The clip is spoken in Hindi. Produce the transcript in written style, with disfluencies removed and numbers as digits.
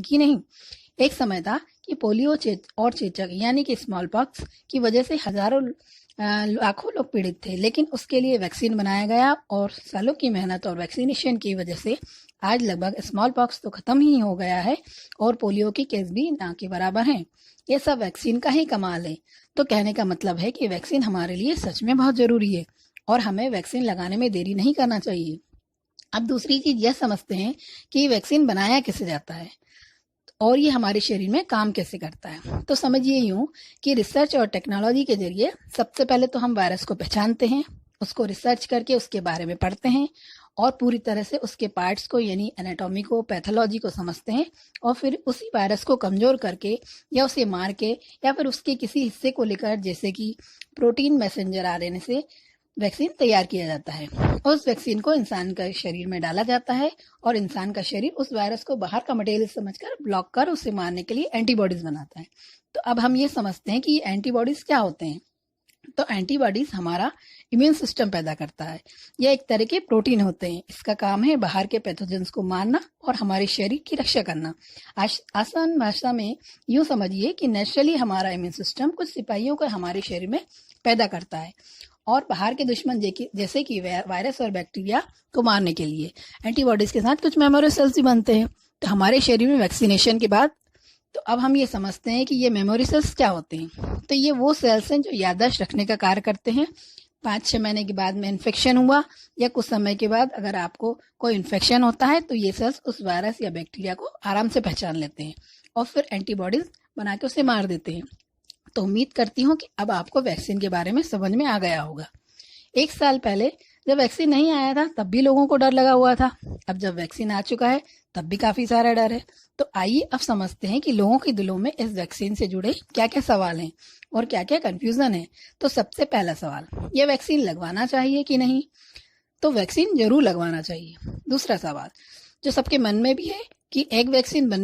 कि नहीं। एक समय था कि पोलियो और चेचक यानी कि स्मॉल पॉक्स की वजह से हजारों लाखों लोग पीड़ित थे, लेकिन उसके लिए वैक्सीन बनाया गया और सालों की मेहनत और वैक्सीनेशन की वजह से आज लगभग स्मॉल पॉक्स तो खत्म ही हो गया है और पोलियो के केस भी ना के बराबर हैं। ये सब वैक्सीन का ही कमाल है। तो कहने का मतलब है कि वैक्सीन हमारे लिए सच में बहुत जरूरी है और हमें वैक्सीन लगाने में देरी नहीं करना चाहिए। अब दूसरी चीज यह समझते हैं कि वैक्सीन बनाया कैसे जाता है और ये हमारे शरीर में काम कैसे करता है। तो समझिए यूं कि रिसर्च और टेक्नोलॉजी के जरिए सबसे पहले तो हम वायरस को पहचानते हैं, उसको रिसर्च करके उसके बारे में पढ़ते हैं और पूरी तरह से उसके पार्ट्स को यानी एनाटॉमी को, पैथोलॉजी को समझते हैं और फिर उसी वायरस को कमजोर करके या उसे मार के या फिर उसके किसी हिस्से को लेकर, जैसे कि प्रोटीन मैसेंजर आरएनए से वैक्सीन तैयार किया जाता है। उस वैक्सीन को इंसान के शरीर में डाला जाता है और इंसान का शरीर उस वायरस को बाहर का मटेरियल समझकर ब्लॉक कर उसे मारने के लिए एंटीबॉडीज बनाता है। तो अब हम ये समझते हैं कि ये एंटीबॉडीज क्या होते हैं। तो एंटीबॉडीज हमारा इम्यून सिस्टम पैदा करता है। यह एक तरह के प्रोटीन होते हैं। इसका काम है बाहर के पैथोजेंस को मारना और हमारे शरीर की रक्षा करना। आसान भाषा में यूं समझिए कि नेचुरली हमारा इम्यून सिस्टम कुछ सिपाहियों को हमारे शरीर में पैदा करता है और बाहर के दुश्मन जैसे कि वायरस और बैक्टीरिया को मारने के लिए एंटीबॉडीज के साथ कुछ मेमोरी सेल्स भी बनते हैं। तो हमारे शरीर में वैक्सीनेशन के बाद तो अब हम ये समझते हैं कि ये मेमोरी सेल्स क्या होते हैं। तो ये वो सेल्स हैं जो याददाश्त रखने का कार्य करते हैं। 5-6 महीने के बाद में इन्फेक्शन हुआ या कुछ समय के बाद अगर आपको कोई इन्फेक्शन होता है तो ये सेल्स उस वायरस या बैक्टीरिया को आराम से पहचान लेते हैं और फिर एंटीबॉडीज बना के उसे मार देते हैं। तो उम्मीद करती हूँ कि अब आपको वैक्सीन के बारे में समझ में आ गया होगा। 1 साल पहले जब वैक्सीन नहीं आया था तब भी लोगों को डर लगा हुआ था। अब जब वैक्सीन आ चुका है तब भी काफी सारा डर है। तो आइए अब समझते हैं कि लोगों के दिलों में इस वैक्सीन से जुड़े क्या क्या सवाल हैं और क्या क्या कंफ्यूजन है। तो सबसे पहला सवाल, ये वैक्सीन लगवाना चाहिए कि नहीं? तो वैक्सीन जरूर लगवाना चाहिए। दूसरा सवाल जो सबके मन में भी है कि एक वैक्सीन बनने